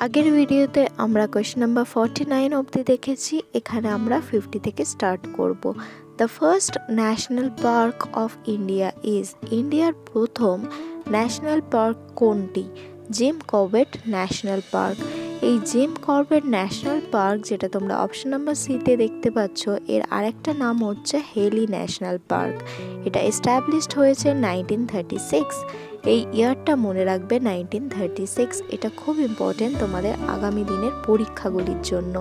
আগের ভিডিওতে আমরা কোয়েশ্চেন নাম্বার 49 অবধি দেখেছি। এখানে আমরা 50 থেকে স্টার্ট করব। The first national park of India is, ইন্ডিয়ার প্রথম ন্যাশনাল পার্ক কোনটি? Jim Corbett national park. এই জিম করবেট ন্যাশনাল পার্ক, যেটা তোমরা অপশন নাম্বার সিতে দেখতে পাচ্ছ, এর আরেকটা নাম হচ্ছে হেলি ন্যাশনাল পার্ক। এটা এস্টাবলিশড হয়েছে 1936। এই ইয়ারটা মনে রাখবে, 1936। এটা খুব ইম্পর্টেন্ট তোমাদের আগামী দিনের পরীক্ষাগুলির জন্য।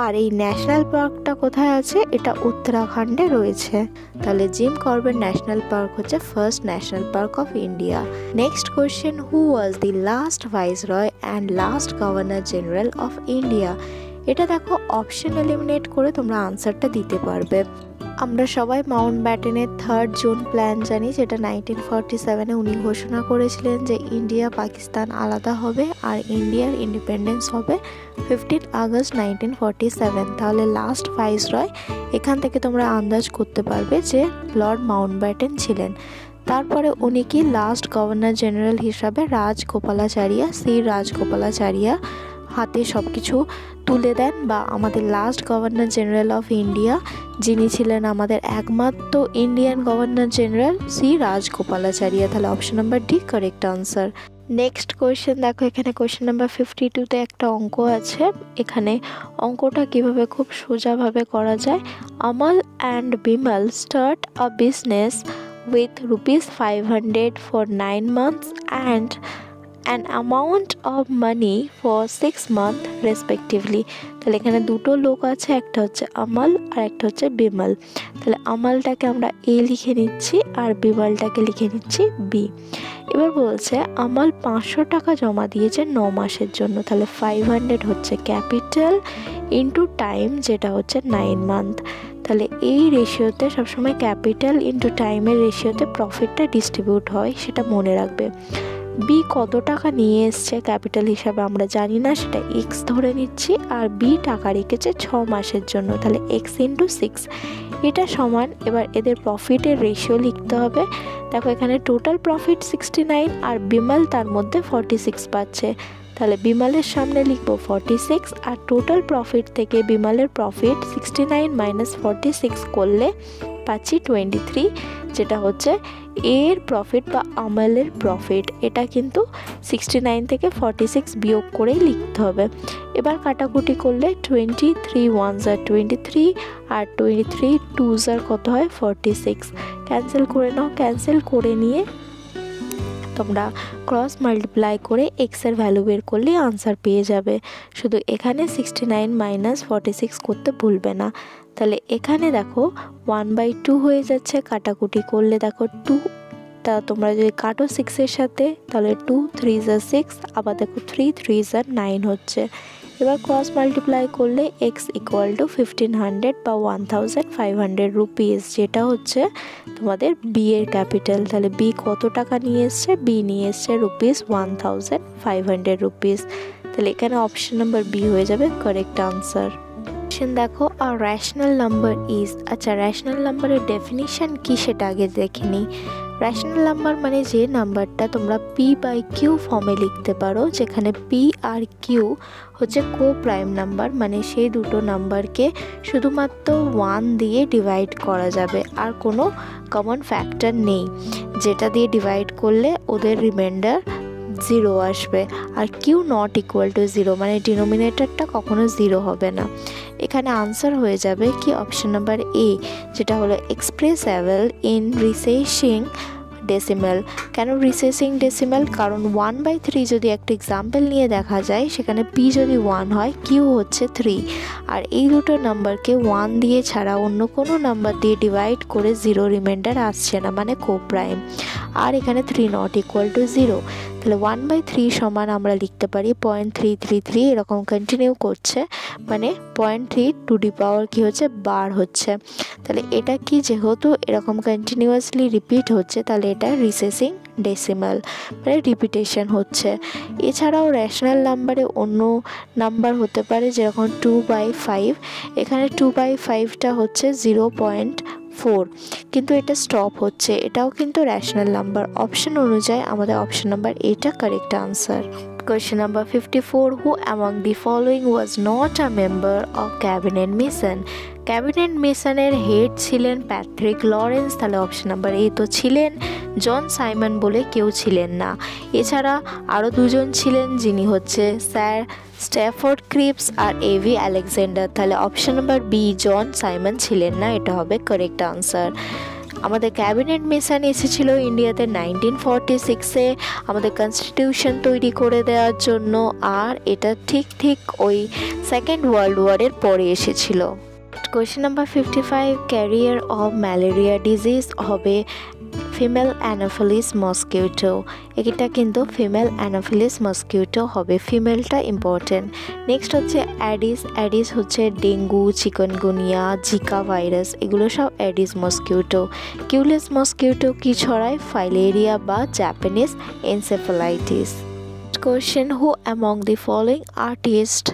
আর এই ন্যাশনাল পার্কটা কোথায় আছে? এটা উত্তরাখণ্ডে রয়েছে। তাহলে জিম করবেট ন্যাশনাল পার্ক হচ্ছে first national park of India. Next question, who was the last viceroy and last governor general of India? এটা দেখো অপশন এলিমিনেট করে তোমরা আনসারটা দিতে পারবে। আমরা সবাই মাউন্ট ব্যাটেনের 3rd জোন প্ল্যান জানি, যেটা 1947-এ উনি ঘোষণা করেছিলেন যে ইন্ডিয়া পাকিস্তান আলাদা হবে আর ইন্ডিয়ার ইন্ডিপেন্ডেন্স হবে 15 আগস্ট 1947। তাহলে লাস্ট ভাইসরয় এখান থেকে তোমরা আন্দাজ করতে পারবে যে লর্ড মাউন্ট ব্যাটেন ছিলেন। তারপরে উনি কি লাস্ট গভর্নর জেনারেল হিসাবে রাজগোপালাচারিয়া, শ্রী রাজগোপালাচারিয়া হাতে সব কিছু তুলে দেন, বা আমাদের last governor general of India যিনি ছিলেন আমাদের একমাত্র ইন্ডিয়ান গভর্নর জেনারেল, শ্রী রাজগোপালাচারিয়া। তাহলে option number D correct answer. Next question দেখো, এখানে কোয়েশ্চেন নাম্বার 52-তে একটা অঙ্ক আছে। এখানে অঙ্কটা কিভাবে খুব সোজাভাবে করা যায়। আমল and Bimal start a business with ₹500 for 9 months and an amount of money for 6 months respectively. তাহলে এখানে দুটো লোক আছে, একটা হচ্ছে আমল আর একটা হচ্ছে বিমল। তাহলে আমলটাকে আমরা এ লিখে নিচ্ছি আর বিমলটাকে লিখে নিচ্ছি বি। এবার বলছে আমল 500 টাকা জমা দিয়েছে 9 মাসের জন্য। তাহলে 500 হচ্ছে ক্যাপিটাল ইন্টু টাইম, যেটা হচ্ছে 9 মান্থ। তাহলে এই রেশিওতে সবসময় ক্যাপিটাল ইন্টু টাইমের রেশিওতে প্রফিটটা ডিস্ট্রিবিউট হয়, সেটা মনে রাখবে। বি কত টাকা নিয়ে এসছে ক্যাপিটাল হিসাবে আমরা জানি না, সেটা এক্স ধরে নিচ্ছি। আর বি টাকা রেখেছে 6 মাসের জন্য, তাহলে এক্স ইন্টু 6 এটা সমান। এবার এদের প্রফিটের রেশিও লিখতে হবে। দেখো এখানে টোটাল প্রফিট 69 আর বিমল তার মধ্যে 46 পাচ্ছে। তাহলে বিমলের সামনে লিখব 46 আর টোটাল প্রফিট থেকে বিমলের প্রফিট 69 মাইনাস 46 করলে পাচ্ছি 23, যেটা হচ্ছে এর প্রফিট বা আমলের প্রফিট। এটা কিন্তু 69 থেকে 46 বিয়োগ করেই লিখতে হবে। এবার কাটাকুটি করলে 23 1s are 23 R 23 2s are কত হয় 46। ক্যান্সেল করে নাও। ক্যান্সেল করে নিয়ে তোমরা ক্রস মাল্টিপ্লাই করে এক্সের ভ্যালু বের করলে আনসার পেয়ে যাবে। শুধু এখানে 69 মাইনাস 46 করতে ভুলবে না। তাহলে এখানে দেখো 1/2 হয়ে যাচ্ছে, কাটাকুটি করলে দেখো 2, তা তোমরা যদি কাটো 6-এর সাথে তাহলে 2 3s are 6, আবার দেখো 3 3s are 9 হচ্ছে। এবার ক্রস মাল্টিপ্লাই করলে এক্স ইকুয়াল টু 1500 বা 1500 রুপিস, যেটা হচ্ছে তোমাদের বি এর ক্যাপিটাল। তাহলে বি কত টাকা নিয়ে এসছে? বি নিয়ে এসছে ₹1500 রুপিস। তাহলে এখানে অপশন নাম্বার বি হয়ে যাবে কারেক্ট আনসার। দেখো আর র্যাশনাল নাম্বার ইজ, আচ্ছা র্যাশনাল নাম্বারের ডেফিনিশন কি সেটা আগে দেখে নিই। র্যাশনাল নাম্বার মানে যে নাম্বারটা তোমরা p/q ফর্মে লিখতে পারো, যেখানে p আর q হচ্ছে কো প্রাইম নাম্বার, মানে সেই দুটো নাম্বারকে শুধুমাত্র 1 দিয়ে ডিভাইড করা যাবে, আর কোনো কমন ফ্যাক্টর নেই যেটা দিয়ে ডিভাইড করলে ওদের রিমাইন্ডার 0 আসবে। আর কিউ নট ইকুয়াল টু 0 মানে ডিনোমিনেটরটা কখনো 0 হবে না। এখানে আনসার হয়ে যাবে কি অপশন নাম্বার এ, যেটা হলো এক্সপ্রেসেবল ইন রিসেসিং ডেসিমাল। কেন রিসেসিং ডেসিমাল? কারণ 1/3 যদি একটা এক্সাম্পল নিয়ে দেখা যায়, সেখানে p যদি 1 হয়, q হচ্ছে 3, আর এই দুটো নাম্বারকে 1 দিয়ে ছাড়া অন্য কোনো নাম্বার দিয়ে ডিভাইড করে 0 রিমাইন্ডার আসছে না, মানে কোপ্রাইম। আর এখানে 3 নট ইকুয়াল টু 0। তাহলে 1/3 সমান আমরা লিখতে পারি 0.333, এরকম কন্টিনিউ করছে, মানে 0.3 টু দি পাওয়ার কি হচ্ছে 12 হচ্ছে। তাহলে এটা কি, যেহেতু এরকম কন্টিনিউয়াসলি রিপিট হচ্ছে, তাহলে এটা রিসেসিং ডেসিমাল, মানে রিপিটেশন হচ্ছে। এছাড়াও র্যাশনাল নাম্বারে অন্য নাম্বার হতে পারে, যেরকম 2/5। এখানে 2/5টা হচ্ছে 0.4, কিন্তু এটা স্টপ হচ্ছে, এটাও কিন্তু র্যাশনাল নাম্বার। অপশন অনুযায়ী আমাদের অপশন নাম্বার এটা correct answer. Question number 54. Who among the following was not a member of cabinet mission? Cabinet মিশনের হেড ছিলেন প্যাট্রিক লরেন্স, তাহলে অপশন নাম্বার এ তো ছিলেন। জন সাইমন বলে কেউ ছিলেন না। এছাড়া আরও দুজন ছিলেন, যিনি হচ্ছে স্যার স্ট্যাফোর্ড ক্রিপস আর এভি আলেকজান্ডার, তাহলে option number B John Simon ছিলেন না, এটা হবে কারেক্ট আনসার। আমাদের ক্যাবিনেট মিশন এসেছিল ইন্ডিয়াতে 1946-এ আমাদের কনস্টিটিউশন তৈরি করে দেওয়ার জন্য, আর এটা ঠিক ওই সেকেন্ড ওয়ার্ল্ড ওয়ারের পরে এসেছিল। Question number 55, career of malaria disease হবে ফিমেল অ্যানোফিলিস মসকিউটো। এটা কিন্তু ফিমেল অ্যানোফিলিস মসকিউটো হবে, ফিমেলটা ইম্পর্টেন্ট। নেক্সট হচ্ছে অ্যাডিস হচ্ছে ডেঙ্গু, চিকনগুনিয়া, জিকা ভাইরাস, এগুলো সব অ্যাডিস মসকিউটো। কিউলেস মসকিউটো কি ছড়ায়? ফাইলেরিয়া বা Japanese encephalitis. Question, who among the following artists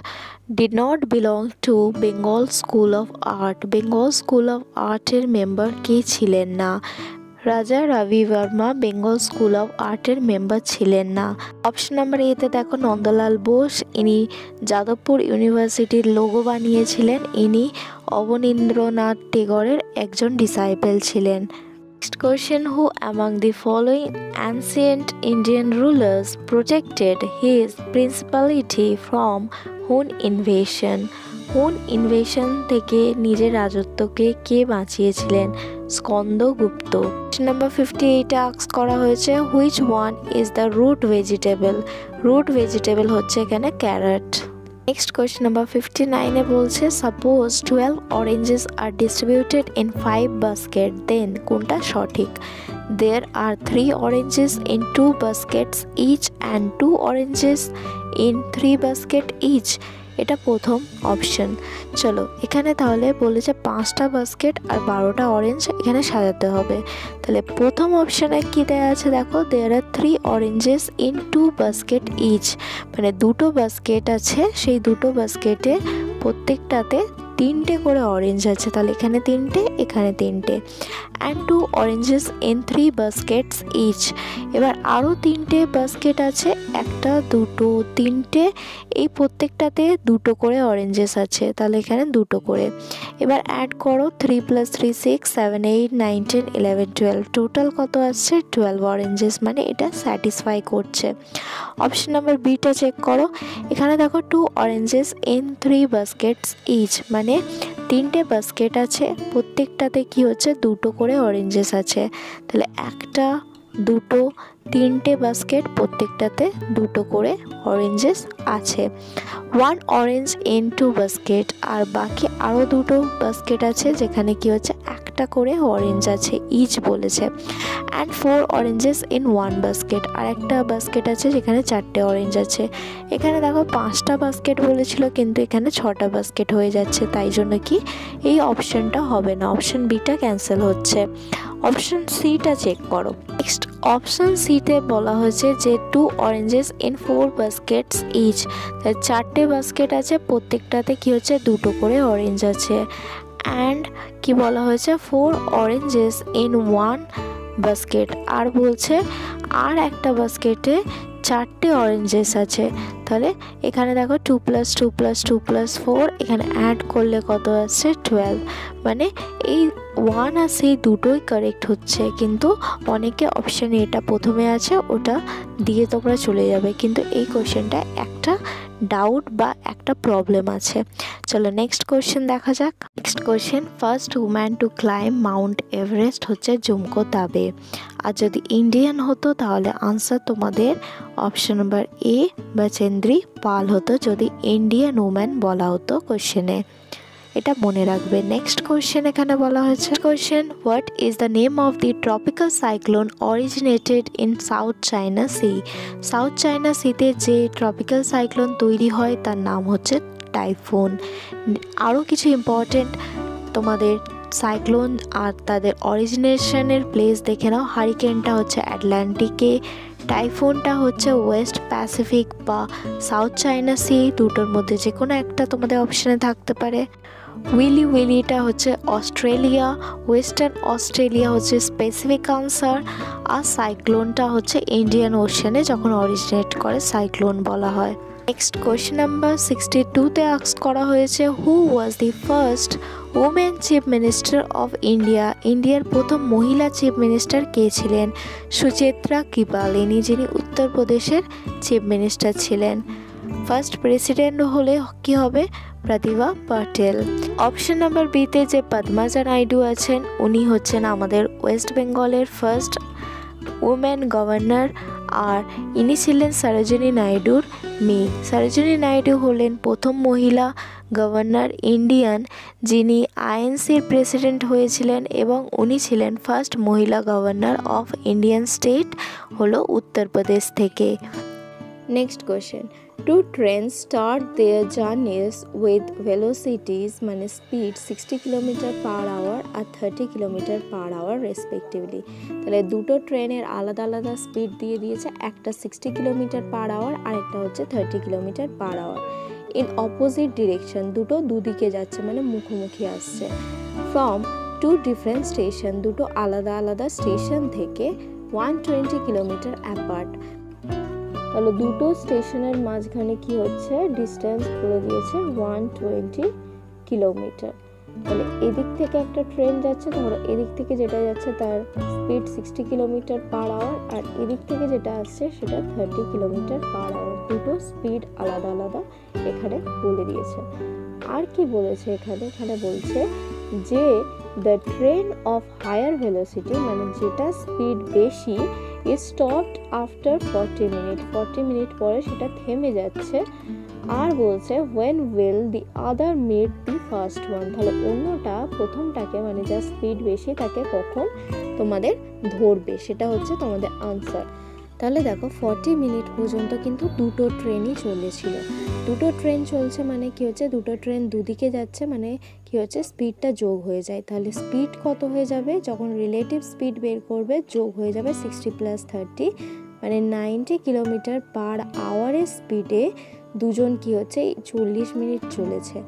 did not belong to Bengal School of Art? Bengal School of Art এর মেম্বার কে ছিলেন না? রাজা রবি বর্মা বেঙ্গল স্কুল অফ আর্টের মেম্বার ছিলেন না। অপশন নাম্বার এতে দেখো নন্দলাল বোস, ইনি যাদবপুর ইউনিভার্সিটির লোগো বানিয়েছিলেন, ইনি অবনীন্দ্রনাথ টেগরের একজন ডিসাইপল ছিলেন। Next question, who among the following ancient Indian rulers protected his principality from Hun invasion? Hun invasion থেকে নিজের রাজত্বকে কে বাঁচিয়েছিলেন? স্কন্দগুপ্ত। নাম্বার 58 আস্ক করা হয়েছে, which one is the root vegetable? Root vegetable হচ্ছে এখানে ক্যারট। নেক্সট কোয়েশ্চেন নাম্বার 59-এ বলছে, suppose 12 oranges are distributed in 5 basket, then কোনটা সঠিক? There are 3 oranges in 2 baskets each and 2 oranges in 3 baskets each. এটা প্রথম অপশন। চলো এখানে তাহলে বলেছে 5টা বাস্কেট আর 12টা অরেঞ্জ এখানে সাজাতে হবে। তাহলে প্রথম অপশানে কি দেওয়া আছে দেখো, দেয়ার আর 3 অরেঞ্জেস ইন 2 বাস্কেট ইচ, মানে দুটো বাস্কেট আছে, সেই দুটো বাস্কেটে প্রত্যেকটাতে 3টে করে অরেঞ্জ আছে, তাহলে এখানে 3টে এখানে 3টে। And 2 oranges in 3 baskets each, এবার আরও 3টে বাস্কেট আছে, 1 2 3টে, এই প্রত্যেকটাতে 2টো করে অরেঞ্জেস আছে, তাহলে এখানে 2টো করে। এবার অ্যাড করো, 3 + 3 6 7 8 9 10 11 12, টোটাল কত আসছে? 12 অরেঞ্জেস, মানে এটা স্যাটিসফাই করছে। অপশন নাম্বার বিটা চেক করো, এখানে দেখো 2 অরেঞ্জেস ইন 3 বাস্কেটস ইচ, মানে 3টে বাস্কেট আছে, প্রত্যেকটাতে কি হচ্ছে 2টো করে অরেঞ্জেস আছে, তাহলে 1 2 3টে বাস্কেট, প্রত্যেকটাতে 2টো করে অরেঞ্জেস আছে। 1 অরেঞ্জ ইন 2 বাস্কেট, আর বাকি আরও 2টো বাস্কেট আছে যেখানে কি হচ্ছে 1টা করে অরেঞ্জ আছে, ইচ বলেছে। অ্যান্ড 4 অরেঞ্জেস ইন 1 বাস্কেট, আর একটা বাস্কেট আছে যেখানে 4টে অরেঞ্জ আছে। এখানে দেখো 5টা বাস্কেট বলেছিল, কিন্তু এখানে 6টা বাস্কেট হয়ে যাচ্ছে, তাই জন্য কি এই অপশানটা হবে না, অপশান বিটা ক্যান্সেল হচ্ছে। অপশান সিটা চেক করো। নেক্সট অপশান সিতে বলা হয়েছে যে 2 অরেঞ্জেস ইন 4 বাস্কেটস ইচ, 4টে বাস্কেট আছে, প্রত্যেকটাতে কি হচ্ছে 2টো করে অরেঞ্জ আছে। অ্যান্ড কি বলা হয়েছে, 4 অরেঞ্জেস ইন 1 বাস্কেট, আর বলছে আর একটা বাস্কেটে 4টে অরেঞ্জেস আছে, তাহলে এখানে দেখো 2 + 2 + 2 + 4, এখানে অ্যাড করলে কত আসছে 12, মানে এই 1 আর সেই দুটোই কারেক্ট হচ্ছে, কিন্তু অনেকে অপশানে এটা প্রথমে আছে ওটা দিয়ে তোমরা চলে যাবে, কিন্তু এই কোয়েশ্চেনটা একটা ডাউট বা একটা প্রবলেম আছে। চলো নেক্সট কোয়েশ্চেন দেখা যাক। Next question, first woman to climb Mount Everest হচ্ছে জুমকো তাবে, আর যদি ইন্ডিয়ান হতো তাহলে আনসার তোমাদের অপশন নাম্বার এ বচেন্দ্রী পাল হতো, যদি ইন্ডিয়ান উম্যান বলা হতো কোয়েশ্চেনে, এটা মনে রাখবে। নেক্সট কোয়েশ্চেন এখানে বলা হয়েছে, question, what is the name of the tropical cyclone originated in South China Sea? South China সিতে যে ট্রপিক্যাল সাইক্লোন তৈরি হয় তার নাম হচ্ছে টাইফুন। আরও কিছু ইম্পর্টেন্ট তোমাদের সাইক্লোন আর তাদের অরিজিনেশনের প্লেস দেখে নাও। হারিকেনটা হচ্ছে আটলান্টিকে, টাইফুনটা হচ্ছে ওয়েস্ট প্যাসিফিক বা সাউথ চায়না সি, দুটোর মধ্যে যে কোনো একটা তোমাদের অপশানে থাকতে পারে। উইলি উইলিটা হচ্ছে অস্ট্রেলিয়া, ওয়েস্টার্ন অস্ট্রেলিয়া হচ্ছে স্পেসিফিক আনসার। আর সাইক্লোনটা হচ্ছে ইন্ডিয়ান ওশানে যখন অরিজিনেট করে সাইক্লোন বলা হয়। নেক্সট কোয়েশ্চেন নাম্বার 62-তে আস্ক করা হয়েছে, who was the first women chief minister of India? ইন্ডিয়ার প্রথম মহিলা চিফ মিনিস্টার কে ছিলেন? সুচিত্রা কৃপালিনী, যিনি উত্তরপ্রদেশের চিফ মিনিস্টার ছিলেন। ফার্স্ট প্রেসিডেন্ট হলে কি হবে? প্রতিভা পাটেল। অপশন নাম্বার বিতে যে পদ্মাজা নাইডু আছেন, উনি হচ্ছেন আমাদের ওয়েস্ট বেঙ্গলের ফার্স্ট ওমেন গভর্নর, আর ইনি ছিলেন সরোজিনী নাইডুর মেয়ে। সরোজিনী নাইডু হলেন প্রথম মহিলা গভর্নর ইন্ডিয়ান, যিনি আইএনসির প্রেসিডেন্ট হয়েছিলেন, এবং উনি ছিলেন ফার্স্ট মহিলা গভর্নর অফ ইন্ডিয়ান স্টেট হলো উত্তরপ্রদেশ থেকে। Next question, two trains start their journeys with velocities মানে স্পিড 60 কিলোমিটার পার আওয়ার আর 30 কিলোমিটার পার আওয়ার রেসপেক্টিভলি। তাহলে দুটো ট্রেনের আলাদা আলাদা স্পিড দিয়ে দিয়েছে, একটা 60 কিলোমিটার পার আওয়ার আর একটা হচ্ছে 30 kilometre per hour. In opposite direction, দুটো দুদিকে যাচ্ছে মানে মুখোমুখি আসছে। ফ্রম টু ডিফারেন্ট স্টেশন, দুটো আলাদা আলাদা স্টেশন থেকে 120 কিলোমিটার অ্যাপার্ট। তাহলে দুটো স্টেশনের মাঝখানে কি হচ্ছে, ডিস্টেন্স করে দিয়েছে 120 কিলোমিটার। তাহলে এদিক থেকে একটা ট্রেন যাচ্ছে, ধরো এদিক থেকে যেটা যাচ্ছে তার স্পিড 60 কিলোমিটার পার আওয়ার, আর এদিক থেকে যেটা আসছে সেটা 30 কিলোমিটার পার আওয়ার। দুটো স্পিড আলাদা আলাদা এখানে বলে দিয়েছে। আর কি বলেছে এখানে? এখানে বলছে যে the train of higher velocity মানে যেটা স্পিড বেশি is stopped after 40 minutes, 40 minute পরে সেটা থেমে যাচ্ছে। আর বলছে when will the other meet the first one, তাহলে অন্যটা প্রথমটাকে মানে যা স্পিড বেশি তাকে কখন তোমাদের ধরবে, সেটা হচ্ছে তোমাদের আনসার। তাহলে দেখো 40 মিনিট পর্যন্ত কিন্তু দুটো ট্রেনই চলেছিল। দুটো ট্রেন চলছে মানে কি হচ্ছে, দুটো ট্রেন দুদিকে যাচ্ছে মানে কি হচ্ছে, স্পিডটা যোগ হয়ে যায়। তাহলে স্পিড কত হয়ে যাবে, যখন রিলেটিভ স্পিড বের করবে যোগ হয়ে যাবে 60 + 30 মানে 90 কিলোমিটার পার আওয়ারের স্পিডে দুজন কি হচ্ছে 40 মিনিট চলেছে।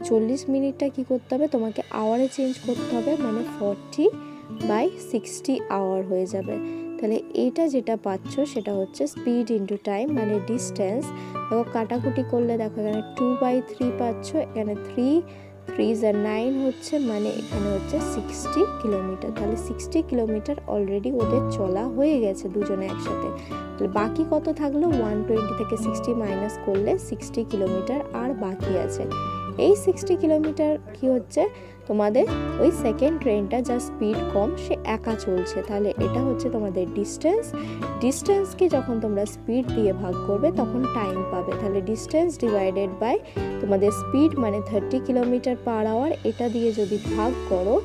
40 মিনিটটা কি করতে হবে, তোমাকে আওয়ারে চেঞ্জ করতে হবে, মানে 40/60 আওয়ার হয়ে যাবে। তাহলে এটা যেটা পাচ্ছ সেটা হচ্ছে স্পিড ইন্টু টাইম মানে ডিস্টেন্স। দেখো কাটাকুটি করলে দেখো এখানে 2/3 পাচ্ছ, এখানে 3 হচ্ছে মানে এখানে হচ্ছে 60 কিলোমিটার। তাহলে 60 কিলোমিটার অলরেডি ওদের চলা হয়ে গেছে দুজনে একসাথে। তাহলে বাকি কত থাকলো, 120 থেকে 60 মাইনাস করলে 60 কিলোমিটার আর বাকি আছে। এই 60 কিলোমিটার কি হচ্ছে তোমাদের ওই সেকেন্ড ট্রেনটা যা স্পিড কম সে একা চলছে। তাহলে এটা হচ্ছে তোমাদের ডিস্টেন্সকে যখন তোমরা স্পিড দিয়ে ভাগ করবে তখন টাইম পাবে। তাহলে ডিস্টেন্স ডিভাইডেড বাই তোমাদের স্পিড মানে 30 কিলোমিটার পার আওয়ার, এটা দিয়ে যদি ভাগ করো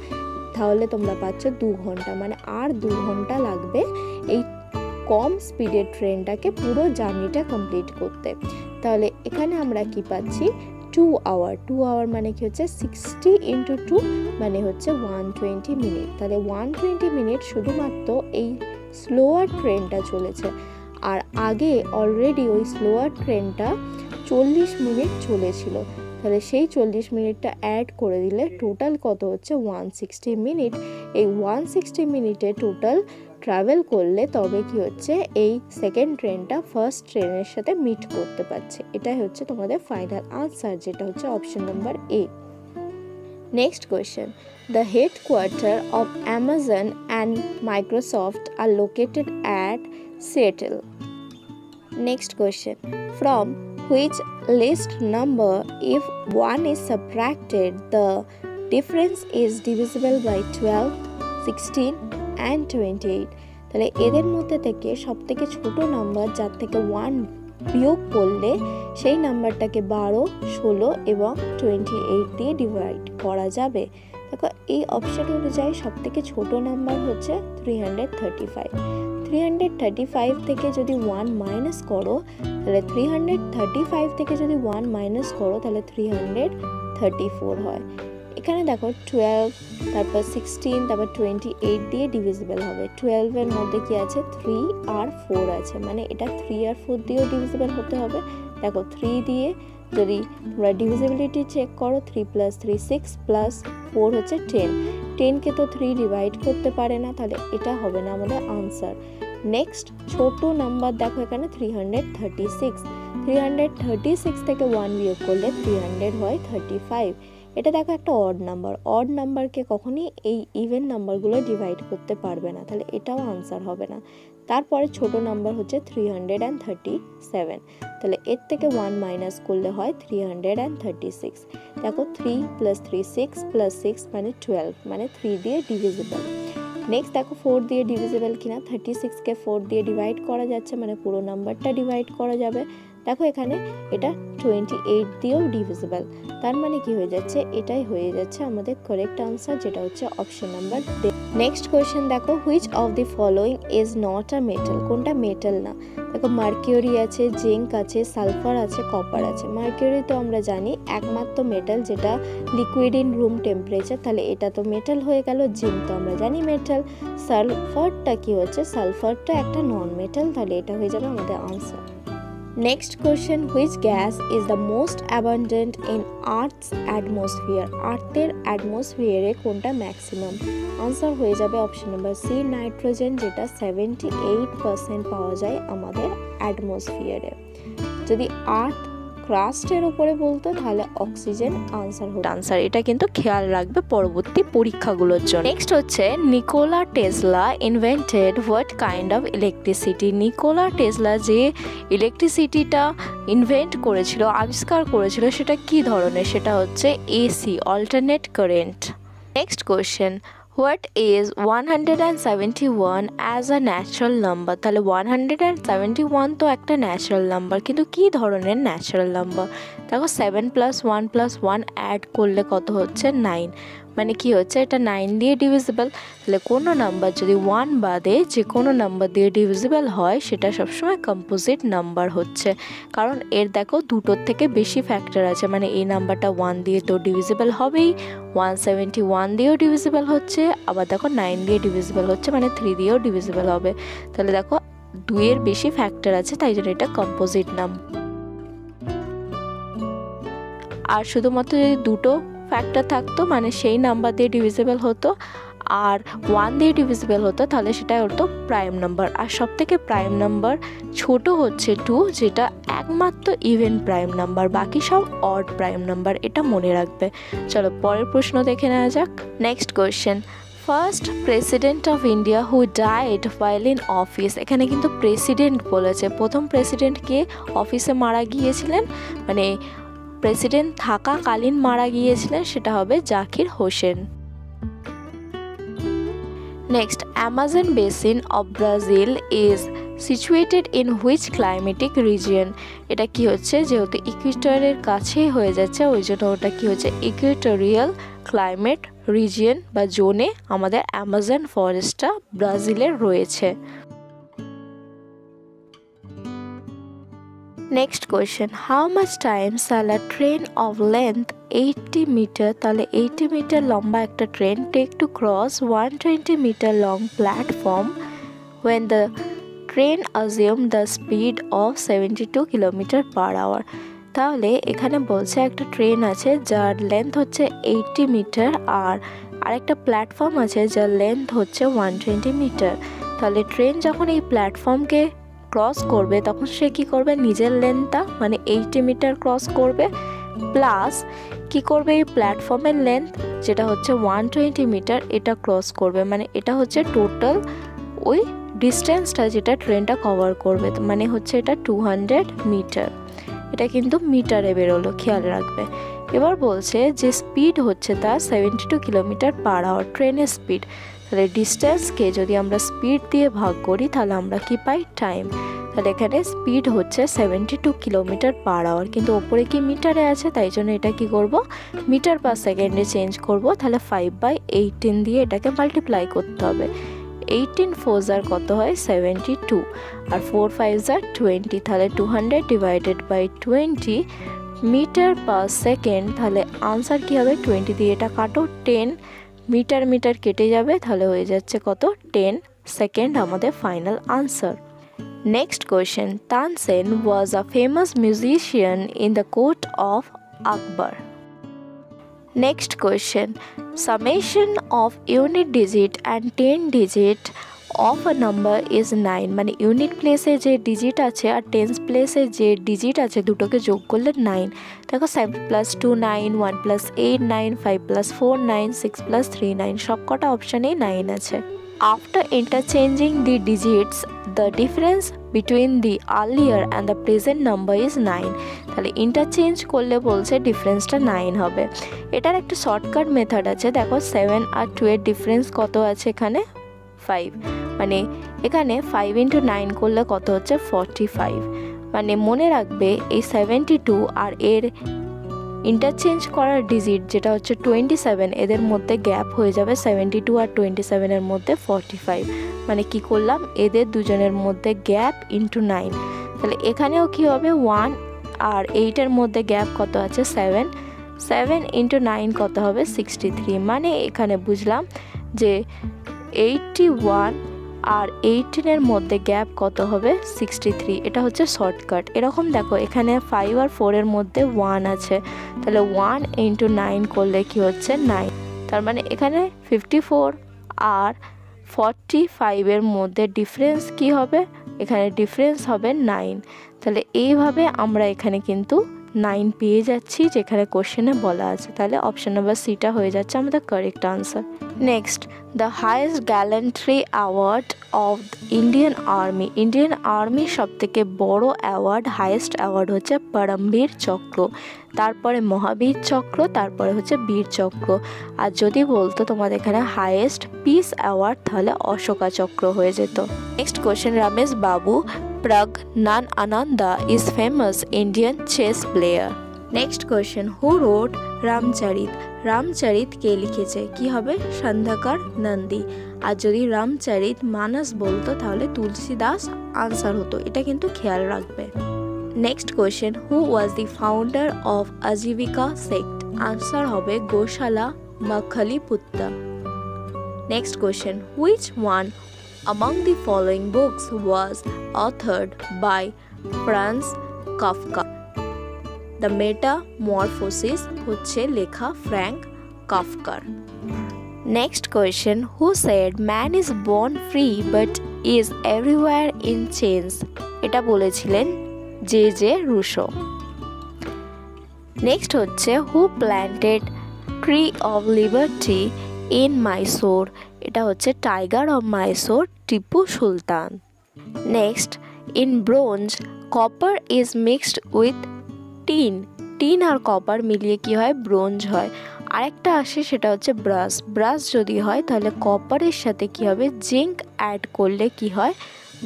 তাহলে তোমরা পাচ্ছ 2 ঘন্টা, মানে আর 2 ঘন্টা লাগবে এই কম স্পিডের ট্রেনটাকে পুরো জার্নিটা কমপ্লিট করতে। তাহলে এখানে আমরা কি পাচ্ছি, 2 আওয়ার মানে কি হচ্ছে 60 × 2 মানে হচ্ছে 120 মিনিট। তাহলে 120 মিনিট শুধুমাত্র এই স্লোয়ার ট্রেনটা চলেছে, আর আগে অলরেডি ওই স্লোয়ার ট্রেনটা 40 মিনিট চলেছিল। তাহলে সেই 40 মিনিটটা অ্যাড করে দিলে টোটাল কত হচ্ছে 160 মিনিট। এই 160 মিনিটে টোটাল ট্রাভেল করলে তবে কি হচ্ছে এই সেকেন্ড ট্রেনটা ফার্স্ট ট্রেনের সাথে মিট করতে পারছে। এটাই হচ্ছে তোমাদের ফাইনাল আনসার, যেটা হচ্ছে option number A. Next question, the headquarter of Amazon and Microsoft are located at Seattle. Next question, from which list number if 1 is subtracted the difference is divisible by 12, 16 and 28। তাহলে এদের মধ্যে থেকে সব থেকে ছোট number যার থেকে 1 বিয়োগ করলে সেই নাম্বারটাকে 12, 16 এবং 28 দিয়ে ডিভাইড করা যাবে। দেখো এই অপশন অনুযায়ী সব থেকে ছোট নাম্বার হচ্ছে 335। 335 থেকে যদি 1 মাইনাস করো তাহলে 335 থেকে যদি 1 মাইনাস করো তাহলে 334 হয়। এখানে দেখো 12, তারপর 16, তারপর 28 দিয়ে ডিভিজিবল হবে। 12 এর মধ্যে কি আছে, 3 আর 4 আছে, মানে এটা 3 আর 4 দিয়েও ডিভিজিবল হতে হবে। দেখো 3 দিয়ে যদি তোমরা ডিভিজিবিলিটি চেক করো, 3 + 3 6 + 4 হচ্ছে 10। 10কে তো 3 ডিভাইড করতে পারে না, তাহলে এটা হবে না আমাদের আনসার। নেক্সট ছোট নাম্বার দেখো এখানে 336। 336 থেকে 1 বিয়োগ করলে 300 হয় 35। এটা দেখো একটা অড নাম্বার, অড নাম্বারকে কখনই এই ইভেন নাম্বারগুলো ডিভাইড করতে পারবে না, তাহলে এটাও আনসার হবে না। তারপরে ছোট নাম্বার হচ্ছে 337, তাহলে এর থেকে 1 মাইনাস করলে হয় 336। দেখো 3 + 3 6 + 6 মানে 12, মানে 3 দিয়ে ডিভিজিবল। নেক্সট দেখো 4 দিয়ে ডিভিজিবল কিনা, 36কে 4 দিয়ে ডিভাইড করা যাচ্ছে, মানে পুরো নাম্বারটা ডিভাইড করা যাবে। দেখো এখানে এটা 28 দিয়েও ডিভিজিবল, তার মানে কি হয়ে যাচ্ছে, এটাই হয়ে যাচ্ছে আমাদের কারেক্ট আনসার, যেটা হচ্ছে অপশন নাম্বার। নেক্সট কোয়েশ্চেন দেখো, which of the following is not a metal, কোনটা মেটাল না। দেখো মার্কিউরি আছে, জিঙ্ক আছে, সালফার আছে, কপার আছে। মার্কিউরি তো আমরা জানি একমাত্র মেটাল যেটা লিকুইড ইন রুম টেম্পারেচার, তাহলে এটা তো মেটাল হয়ে গেল। জিঙ্ক তো আমরা জানি মেটাল। সালফারটা কি হচ্ছে, সালফারটা একটা নন মেটাল, তাহলে এটা হয়ে যাবে আমাদের answer. Next question, which gas is the most abundant in Earth's atmosphere? আর্থের অ্যাটমসফিয়ারে কোনটা ম্যাক্সিমাম? আনসার হয়ে যাবে অপশন নাম্বার সি, নাইট্রোজেন, যেটা 78% পাওয়া যায় আমাদের অ্যাটমসফিয়ারে। যদি আর্থ ক্রাস্টের উপরে বলতো তাহলে অক্সিজেন আনসার হতো। আনসার এটা কিন্তু খেয়াল রাখবে পরবর্তী পরীক্ষাগুলোর জন্য। নেক্সট হচ্ছে, Nikola Tesla invented what kind of electricity? Nikola Tesla যে ইলেকট্রিসিটিটা ইনভেন্ট করেছিল, আবিষ্কার করেছিল, সেটা কি ধরনের? সেটা হচ্ছে AC, alternate current. Next question, what is 171 as a natural number? তাহলে 171 তো একটা ন্যাচারাল নাম্বার, কিন্তু কি ধরনের ন্যাচারাল নাম্বার? দেখো 7 + 1 + 1 অ্যাড করলে কত হচ্ছে, 9, মানে কি হচ্ছে, এটা 9 দিয়ে ডিভিজিবল। তাহলে কোনো নাম্বার যদি 1 বাদে যে কোনো নাম্বার দিয়ে ডিভিজিবল হয়, সেটা সবসময় কম্পোজিট নাম্বার হচ্ছে, কারণ এর দেখো দুটোর থেকে বেশি ফ্যাক্টর আছে, মানে এই নাম্বারটা 1 দিয়ে তো ডিভিজিবল হবেই, 171 দিয়েও ডিভিজিবল হচ্ছে, আবার দেখো 9 দিয়ে ডিভিজিবল হচ্ছে, মানে 3 দিয়েও ডিভিজিবল হবে। তাহলে দেখো 2 এর বেশি ফ্যাক্টর আছে, তাই জন্য এটা কম্পোজিট নাম্বার। আর শুধুমাত্র যদি দুটো ফ্যাক্টর থাকতো, মানে সেই নাম্বার দিয়ে ডিভিজিবল হতো আর 1 দিয়ে ডিভিজিবল হতো, তাহলে সেটা হতো প্রাইম নাম্বার। আর সব থেকে প্রাইম নাম্বার ছোট হচ্ছে 2, যেটা একমাত্র ইভেন প্রাইম নাম্বার, বাকি সব অড প্রাইম নাম্বার, এটা মনে রাখবে। চলো পরের প্রশ্ন দেখে নেওয়া যাক। Next question, first president of India who died while in office? এখানে কিন্তু প্রেসিডেন্ট বলেছে, প্রথম প্রেসিডেন্ট কে অফিসে মারা গিয়েছিলেন, মানে প্রেসিডেন্ট থাকাকালীন মারা গিয়েছিলেন, সেটা হবে Zakir Hossain. Next, Amazon basin of Brazil is situated in which climatic region? এটা কি হচ্ছে, যেহেতু ইকুয়েটরের কাছেই হয়ে যাচ্ছে, ওই জন্য ওটা কি হচ্ছে, ইকুয়েটোরিয়াল ক্লাইমেট রিজিয়ন বা জোনে আমাদের অ্যামাজন ফরেস্টটা ব্রাজিলের রয়েছে। Next question, how much time shall a train of length 80 metre, তাহলে 80 মিটার লম্বা একটা train take to cross 120 metre long platform when the train assume the speed of 72 km/h? তাহলে এখানে বলছে একটা ট্রেন আছে যার লেন্থ হচ্ছে 80 মিটার আর আরেকটা প্ল্যাটফর্ম আছে যার লেন্থ হচ্ছে 120 মিটার। তাহলে ট্রেন যখন এই প্ল্যাটফর্মকে ক্রস করবে তখন সে কি করবে, নিজের লেন্থটা মানে 80 মিটার ক্রস করবে, প্লাস কি করবে, এই প্ল্যাটফর্মের লেন্থ যেটা হচ্ছে 120 মিটার এটা ক্রস করবে, মানে এটা হচ্ছে টোটাল ওই ডিস্টেন্সটা যেটা ট্রেনটা কভার করবে, মানে হচ্ছে এটা 200 মিটার। এটা কিন্তু মিটারে বেরোলো, খেয়াল রাখবে। এবার বলছে যে স্পিড হচ্ছে তার 72 km/h ট্রেনের স্পিড। তাহলে ডিস্টেন্সকে যদি আমরা স্পিড দিয়ে ভাগ করি তাহলে আমরা কি পাই, টাইম। তাহলে এখানে স্পিড হচ্ছে 72 km/h, কিন্তু ওপরে কি মিটারে আছে, তাই জন্য এটা কি করব, মিটার পার সেকেন্ডে চেঞ্জ করব। তাহলে 5/18 দিয়ে এটাকে মাল্টিপ্লাই করতে হবে। 18 4 কত হয়, 72, আর 4 5 20, তাহলে 200 / 20 মিটার পার সেকেন্ড, তাহলে আনসার কী হবে 20 দিয়ে এটা কাটো, 10 মিটার মিটার কেটে যাবে, তাহলে হয়ে যাচ্ছে কত 10 সেকেন্ড আমাদের final answer. Next question, Tansen was a famous musician in the court of Akbar. Next question, summation of unit digit and 10 digit of a number is 9, মানে ইউনিট প্লেসে যে ডিজিট আছে আর টেন্স প্লেসে যে ডিজিট আছে দুটোকে যোগ করলে 9। দেখো 7 + 2 9, 1 + 8 9, 5 + 4 9, 6 + 3 9, সব কটা অপশানেই 9 আছে। After interchanging the digits, the difference between the earlier and the present number is 9, তাহলে ইন্টারচেঞ্জ করলে বলছে ডিফারেন্সটা 9 হবে। এটার একটা শর্টকাট মেথড আছে, দেখো 7 আর 2 এর ডিফারেন্স কত আছে এখানে 5, মানে এখানে 5 × 9 করলে কত হচ্ছে 45, মানে মনে রাখবে এই 72 আর এর ইন্টারচেঞ্জ করার ডিজিট যেটা হচ্ছে 27, এদের মধ্যে গ্যাপ হয়ে যাবে 72 আর 27 এর মধ্যে 45, মানে কি করলাম এদের দুজনের মধ্যে গ্যাপ ইন্টু 9, তাহলে এখানেও কি হবে 1 আর 8 এর মধ্যে গ্যাপ কত আছে 7, 7 × 9 কত হবে 63, মানে এখানে বুঝলাম যে 81 আর 18 এর মধ্যে গ্যাপ কত হবে 63, এটা হচ্ছে শর্টকাট। এরকম দেখো এখানে 5 আর 4 এর মধ্যে 1 আছে, তাহলে 1 × 9 করলে কি হচ্ছে 9, তার মানে এখানে 54 আর 45 এর মধ্যে ডিফারেন্স কি হবে, এখানে ডিফারেন্স হবে 9, তাহলে এইভাবে আমরা এখানে কিন্তু 9 পেয়ে যাচ্ছি যেখানে কোশ্চেনে বলা আছে, তাহলে অপশন নাম্বার সিটা হয়ে যাচ্ছে আমাদের correct answer. Next, the highest gallantry award of Indian army, Indian আর্মির সবথেকে বড় অ্যাওয়ার্ড, হাইয়েস্ট অ্যাওয়ার্ড হচ্ছে পরমবীর চক্র, তারপরে মহাবীর চক্র, তারপরে হচ্ছে বীর চক্র। আর যদি বলতো তোমাদের এখানে হাইয়েস্ট পিস অ্যাওয়ার্ড তাহলে অশোকা চক্র হয়ে যেত। Next question, Ramesh Babu Praggnanandhaa is famous Indian chess player. Next question, who wrote Ramcharit, Ramcharit কে লিখেছে, কি হবে সন্ধ্যাকর নন্দী, আর যদি রামচরিত মানস বলতো তাহলে তুলসীদাস আনসার হতো, এটা কিন্তু খেয়াল রাখবে। Next question, who was the founder of Ajivika sect, answer হবে Goshala Makhaliputta. Next question, which one among the following books was authored by Franz Kafka? The Metamorphosis হচ্ছে লেখা ফ্র্যাঙ্ক কাফকার। Next question, who said man is born free but is everywhere in chains, এটা বলেছিলেন J Rousseau. Next হচ্ছে, who planted tree of liberty in Mysore, এটা হচ্ছে tiger of Mysore Tipu Sultan. Next, in bronze copper is mixed with tin, tin আর copper মিলিয়ে কি হয় bronze হয়। আরেকটা আসে সেটা হচ্ছে ব্রাস, ব্রাস যদি হয় তাহলে কপারের সাথে কি হবে জিঙ্ক অ্যাড করলে কি হয়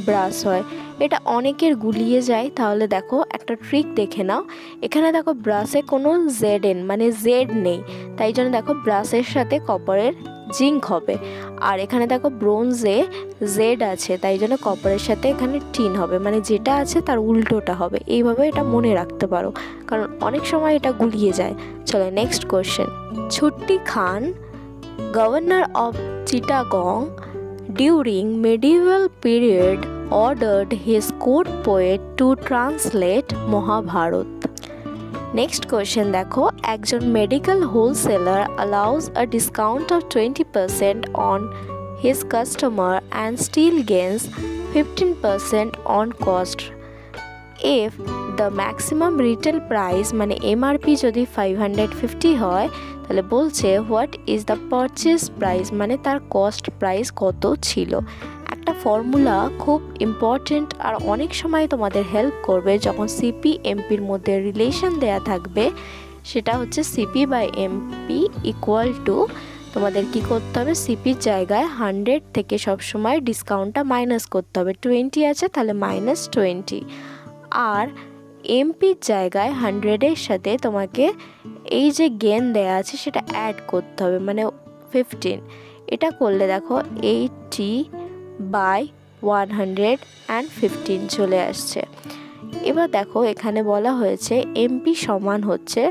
ব্রাস হয়। এটা অনেকের গুলিয়ে যায়, তাহলে দেখো একটা ট্রিক দেখে নাও, এখানে দেখো ব্রাসে কোনো জেড মানে জেড নেই, তাই জন্য দেখো ব্রাসের সাথে কপারের জিঙ্ক হবে, আর এখানে দেখো ব্রোঞ্জে জেড আছে তাই জন্য কপারের সাথে এখানে টিন হবে, মানে যেটা আছে তার উল্টোটা হবে। এইভাবে এটা মনে রাখতে পারো কারণ অনেক সময় এটা গুলিয়ে যায়। চলো next question, Chhutti Khan governor of Chittagong during medieval period ordered his court poet to translate Mahabharata. Next question দেখো, একজন medical wholesaler allows a discount of 20% on his customer and still gains 15% on cost if the maximum retail price মানে MRP যদি 550 হয় তাহলে বলছে what is the purchase price মানে তার cost price কত ছিল। একটা ফর্মুলা খুব ইম্পর্টেন্ট আর অনেক সময় তোমাদের হেল্প করবে যখন সিপি এমপির মধ্যে রিলেশন দেয়া থাকবে, সেটা হচ্ছে CP by MP equal to তোমাদের কি করতে হবে সিপির জায়গায় 100 থেকে সবসময় ডিসকাউন্টটা মাইনাস করতে হবে, 20 আছে তাহলে -20, আর এমপির জায়গায় 100-এর সাথে তোমাকে এই যে গেন দেয়া আছে সেটা অ্যাড করতে হবে মানে 15, এটা করলে দেখো 80/115 চলে আসছে। এবার দেখো এখানে বলা হয়েছে এমপি সমান হচ্ছে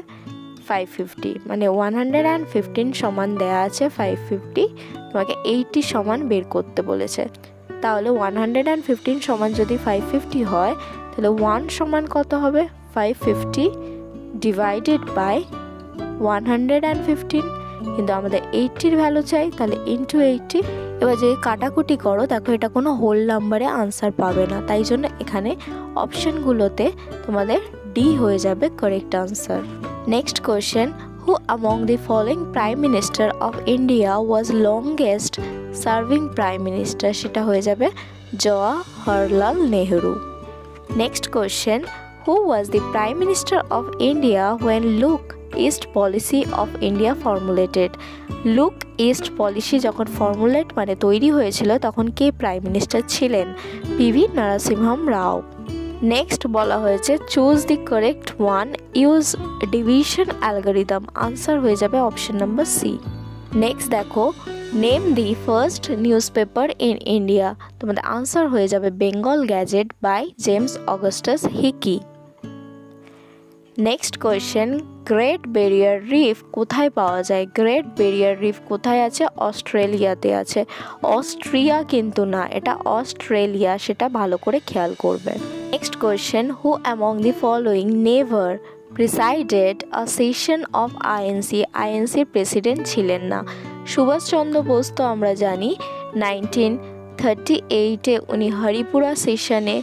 550, মানে 115 সমান দেয়া আছে 550, তোমাকে 80 সমান বের করতে বলেছে। তাহলে 115 সমান যদি 550 হয় তাহলে 1 সমান কত হবে? 550 ডিভাইডেড বাই 115, কিন্তু আমাদের 80-র ভ্যালু চাই, তাহলে ইন্টু 80। এবার যদি কাটাকুটি করো দেখো এটা কোনো হোল নাম্বারে আনসার পাবে না, তাই জন্য এখানে অপশনগুলোতে তোমাদের ডি হয়ে যাবে correct answer. Next question, who among the following prime minister of India was longest serving prime minister? সেটা হয়ে যাবে Jawaharlal Nehru. Next question, who was the prime minister of India when look east policy of India formulated? Look east policy যখন formulate মানে তৈরি হয়েছিল তখন কে prime minister ছিলেন? PV Narasimham রাও। Next বলা হয়েছে choose the correct one, use division algorithm. Answer হয়ে যাবে অপশন নাম্বার সি। নেক্সট দেখো name the first newspaper in India. তোমাদের আনসার হয়ে যাবে Bengal gazette by James Augustus Hicky. Next question, great barrier reef কোথায় পাওয়া যায়? গ্রেট ব্যারিয়ার রিফ কোথায় আছে? অস্ট্রেলিয়াতে আছে। অস্ট্রিয়া কিন্তু না, এটা অস্ট্রেলিয়া, সেটা ভালো করে খেয়াল করবে। Next question, who among the following never presided a session of INC? আইএনসির প্রেসিডেন্ট ছিলেন না। সুভাষচন্দ্র বোস তো আমরা জানি 1938-এ উনি হরিপুরা সেশনে,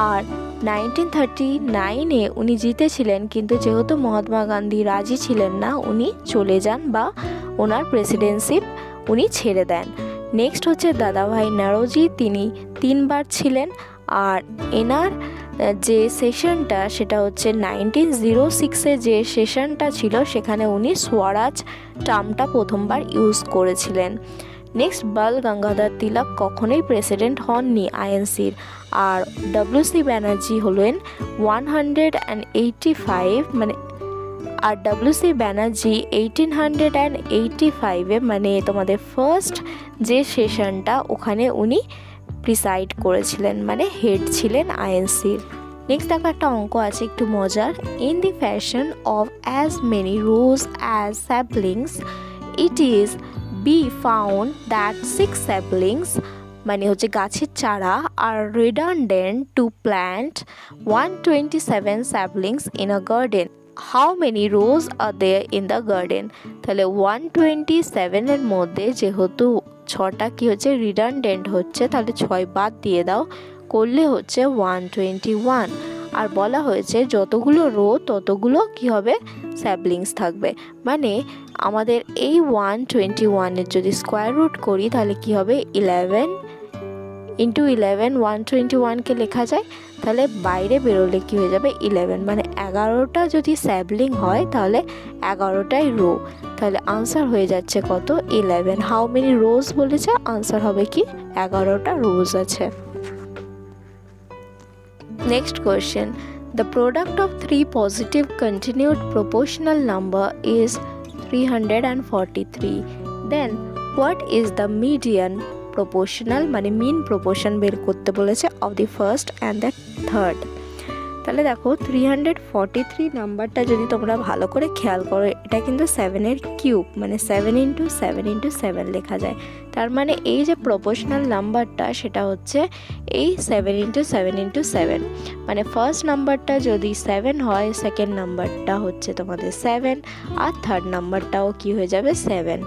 আর 1939-এ উনি জিতেছিলেন, কিন্তু যেহেতু মহাত্মা গান্ধী রাজি ছিলেন না উনি চলে যান বা ওনার প্রেসিডেন্সিপ উনি ছেড়ে দেন। নেক্সট হচ্ছে দাদাভাই নরোজি, তিনি 3 বার ছিলেন, আর এনার যে সেশনটা সেটা হচ্ছে 1906-এ যে সেশনটা ছিল সেখানে উনি স্বরাজ টার্মটা প্রথমবার ইউজ করেছিলেন। নেক্সট বাল গঙ্গাধর তিলক কখনোই প্রেসিডেন্ট হননি আইএনসির, আর ডব্লিউসি ব্যানার্জি হলেন 185, মানে আর ডব্লিউসি ব্যানার্জি 1885-এ মানে তোমাদের ফার্স্ট যে সেশনটা ওখানে উনি প্রিসাইড করেছিলেন, মানে হেড ছিলেন আইএনসির। নেক্সট দেখো একটা অঙ্ক আছে একটু মজার, in the fashion of as many rows as saplings it is be found that 6 saplings, মানে হচ্ছে গাছের চারা, আর redundant to plant 127 saplings in a garden. How many rows are there in the garden? তাহলে 127-এর মধ্যে যেহেতু 6টা কি হচ্ছে রিডান্ডেন্ট হচ্ছে, তাহলে 6 বাদ দিয়ে দাও, করলে হচ্ছে 121। আর বলা হয়েছে যতগুলো রো ততগুলো কি হবে স্যাপলিংস থাকবে, মানে আমাদের এই 121-এর যদি স্কোয়ার রুট করি তাহলে কি হবে 11 ইন্টু 11, 121-কে লেখা যায়, তাহলে বাইরে বেরোলে কি হয়ে যাবে 11, মানে 11টা যদি স্যাপলিং হয় তাহলে 11টাই রো, তাহলে আনসার হয়ে যাচ্ছে কত 11। হাউ মেনি রোজ বলেছে, আনসার হবে কি 11টা রোজ আছে। Next question, the product of 3 positive continued proportional number is 343. Then what is the median proportional, মানে মিন প্রপোর্শন বের করতে বলেছে of the first and the third। তাহলে দেখো 343 নাম্বারটা যদি তোমরা ভালো করে খেয়াল করো, এটা কিন্তু 7-এর কিউব, মানে 7 ইন্টু 7 ইন্টু 7 লেখা যায়, তার মানে এই যে প্রপোর্শনাল নাম্বারটা সেটা হচ্ছে এই 7 ইন্টু 7 ইন্টু 7, মানে ফার্স্ট নাম্বারটা যদি 7 হয় সেকেন্ড নাম্বারটা হচ্ছে তোমাদের 7, আর থার্ড নাম্বারটাও কি হয়ে যাবে 7।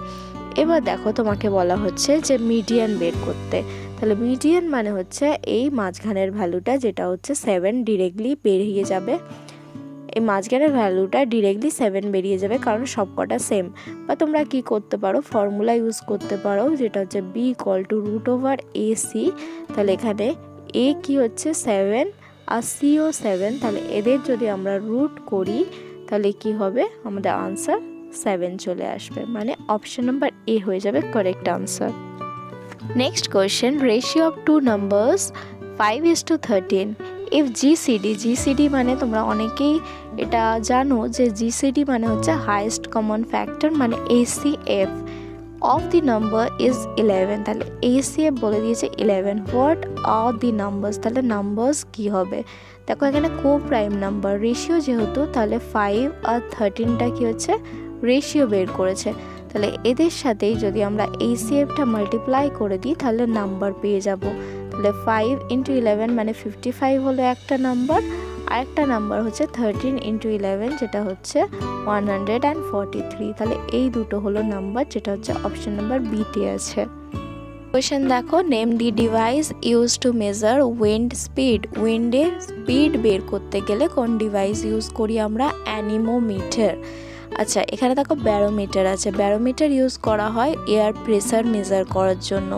এবার দেখো তোমাকে বলা হচ্ছে যে মিডিয়ান বের করতে, তাহলে মিডিয়ান মানে হচ্ছে এই মাঝখানের ভ্যালুটা যেটা হচ্ছে 7 ডিরেক্টলি বেরিয়ে যাবে, এই মাঝখানের ভ্যালুটা ডিরেক্টলি 7 বেরিয়ে যাবে কারণ সবকটা সেম। বা তোমরা কি করতে পারো, ফর্মুলা ইউজ করতে পারো যেটা হচ্ছে বি ইকুয়াল টু √AC, তাহলে এখানে এ কি হচ্ছে 7 আর সিও 7, তাহলে এদের যদি আমরা রুট করি তাহলে কি হবে আমাদের আনসার 7 চলে আসবে, মানে অপশন নাম্বার এ হয়ে যাবে correct answer. Next question, ratio of 2 numbers 5:13 if GCD মানে তোমরা অনেকেই এটা জানো যে জিসিডি মানে হচ্ছে হাইয়েস্ট কমন ফ্যাক্টর, মানে ACF of the number is 11, তাহলে ACF বলে দিয়েছে 11। হোয়াট আর দি নাম্বারস, তাহলে নাম্বারস কি হবে? দেখো এখানে কো প্রাইম নাম্বার, রেশিও যেহেতু, তাহলে 5 আর 13টা কি হচ্ছে রেশিও বের করেছে। তাহলে এদের সাথেই যদি আমরা ACFটা মাল্টিপ্লাই করে দিই তাহলে নাম্বার পেয়ে যাব। তাহলে 5 ইন্টু 11 মানে 55 হলো একটা নাম্বার, আরেকটা নাম্বার হচ্ছে 13 ইন্টু 11 যেটা হচ্ছে 143। তাহলে এই দুটো হলো নাম্বার যেটা হচ্ছে অপশন নাম্বার বিতে আছে। কোয়েশ্চেন দেখো, name the device use to measure wind speed. উইন্ডের স্পিড বের করতে গেলে কোন ডিভাইস ইউজ করি আমরা? অ্যানিমোমিটার। আচ্ছা এখানে দেখো ব্যারোমিটার আছে, ব্যারোমিটার ইউজ করা হয় এয়ার প্রেসার মেজার করার জন্য।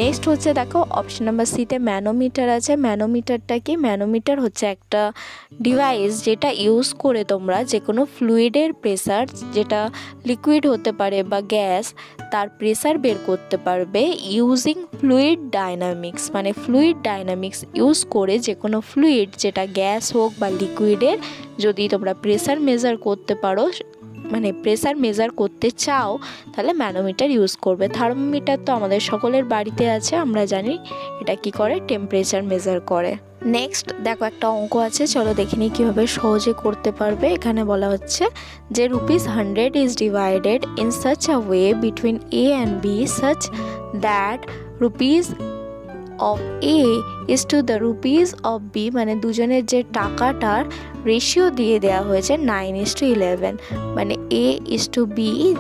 নেক্সট হচ্ছে দেখো অপশন নাম্বার সিতে ম্যানোমিটার আছে। ম্যানোমিটারটা কি? ম্যানোমিটার হচ্ছে একটা ডিভাইস যেটা ইউজ করে তোমরা যে কোনো ফ্লুইডের প্রেসার, যেটা লিকুইড হতে পারে বা গ্যাস, তার প্রেসার বের করতে পারবে ইউজিং ফ্লুইড ডাইনামিক্স। মানে ফ্লুইড ডাইনামিক্স ইউজ করে যে কোনো ফ্লুইড, যেটা গ্যাস হোক বা লিকুইডের, যদি তোমরা প্রেসার মেজার করতে পারো, মানে প্রেসার মেজার করতে চাও, তাহলে ম্যানোমিটার ইউজ করবে। থার্মোমিটার তো আমাদের সকলের বাড়িতে আছে, আমরা জানি এটা কি করে, টেম্পারেচার মেজার করে। নেক্সট দেখো একটা অঙ্ক আছে, চলো দেখে নিই কীভাবে সহজে করতে পারবে। এখানে বলা হচ্ছে যে ₹100 is divided in such a way between A and B such that rupees of A is to the rupees of B, মানে দুজনের যে টাকাটার রেশিও দিয়ে দেওয়া হয়েছে 9:11, মানে A ইজ টু B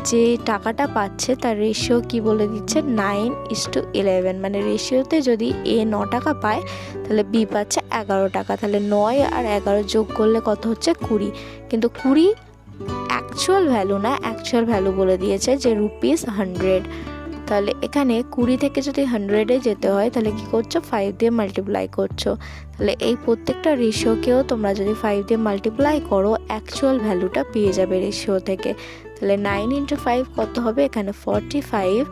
যে টাকাটা পাচ্ছে তার রেশিও কি বলে দিচ্ছে 9:11, মানে রেশিওতে যদি A 9 টাকা পায় তাহলে B পাচ্ছে 11 টাকা। তাহলে 9 আর 11 যোগ করলে কত হচ্ছে 20, কিন্তু 20 অ্যাকচুয়াল ভ্যালু না, অ্যাকচুয়াল ভ্যালু বলে দিয়েছে যে ₹100। তাহলে এখানে 20 থেকে যদি 100-এ যেতে হয় তাহলে কি করছো, 5 দিয়ে মাল্টিপ্লাই করছো। তাহলে এই প্রত্যেকটা রেশিওকেও তোমরা যদি 5 দিয়ে মাল্টিপ্লাই করো অ্যাকচুয়াল ভ্যালুটা পেয়ে যাবে রেশিও থেকে। তাহলে 9 ইন্টু 5 কত হবে? এখানে 45,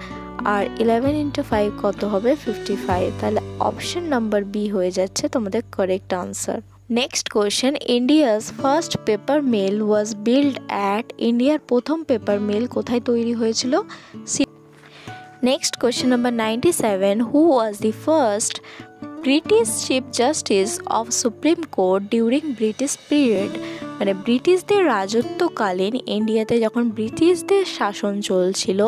আর 11 ইন্টু 5 কত হবে? 55। তাহলে অপশন নাম্বার বি হয়ে যাচ্ছে তোমাদের correct answer. Next question, India's first paper mill was build at. ইন্ডিয়ার প্রথম পেপার মিল কোথায় তৈরি হয়েছিল? Next question number 97, who was the first British chief justice of supreme court during British period. মানে ব্রিটিশদের রাজত্বকালীন ইন্ডিয়াতে যখন ব্রিটিশদের শাসন চলছিল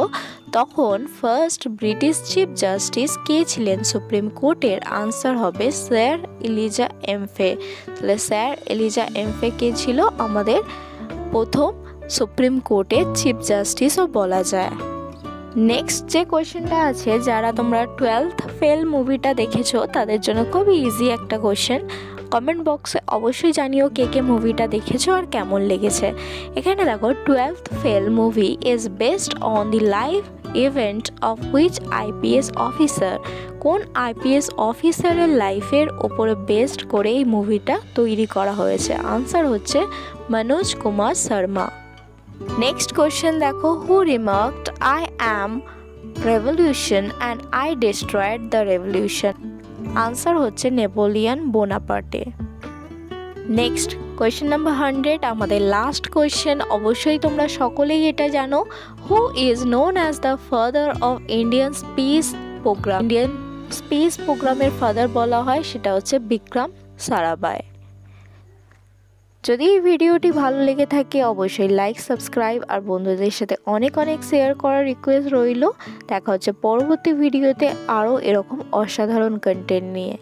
তখন ফার্স্ট ব্রিটিশ চিফ জাস্টিস কে ছিলেন সুপ্রিম কোর্টের? আনসার হবে স্যার এলিজা এমফে। তাহলে স্যার এলিজা এমফে কে ছিল আমাদের প্রথম সুপ্রিম কোর্টের চিফ জাস্টিসও বলা যায়। নেক্সট যে কোয়েশ্চেনটা আছে, যারা তোমরা 12th ফেল মুভিটা দেখেছো তাদের জন্য খুবই ইজি একটা কোয়েশ্চেন। কমেন্ট বক্সে অবশ্যই জানিও কে কে মুভিটা দেখেছো আর কেমন লেগেছে। এখানে দেখো 12th fail movie is based on the life event of which IPS officer. কোন IPS অফিসারের লাইফের ওপরে বেসড করে এই মুভিটা তৈরি করা হয়েছে? আনসার হচ্ছে মনোজ কুমার শর্মা। নেক্সট কোয়েশ্চেন দেখো, who remarked I am revolution and I destroyed the revolution. Answer হচ্ছে Napoleon Bonaparte. Next question number 100, আমাদের লাস্ট কোয়েশ্চেন। অবশ্যই তোমরা সকলেই এটা জানো, who is known as the father of Indian space programme. Indian space প্রোগ্রামের father বলা হয়, সেটা হচ্ছে বিক্রম সারাভাই। যদি এই ভিডিওটি ভালো লেগে থাকে অবশ্যই লাইক, সাবস্ক্রাইব আর বন্ধুদের সাথে অনেক অনেক শেয়ার করার রিকোয়েস্ট রইল। দেখা হচ্ছে পরবর্তী ভিডিওতে আরও এরকম অসাধারণ কন্টেন্ট নিয়ে।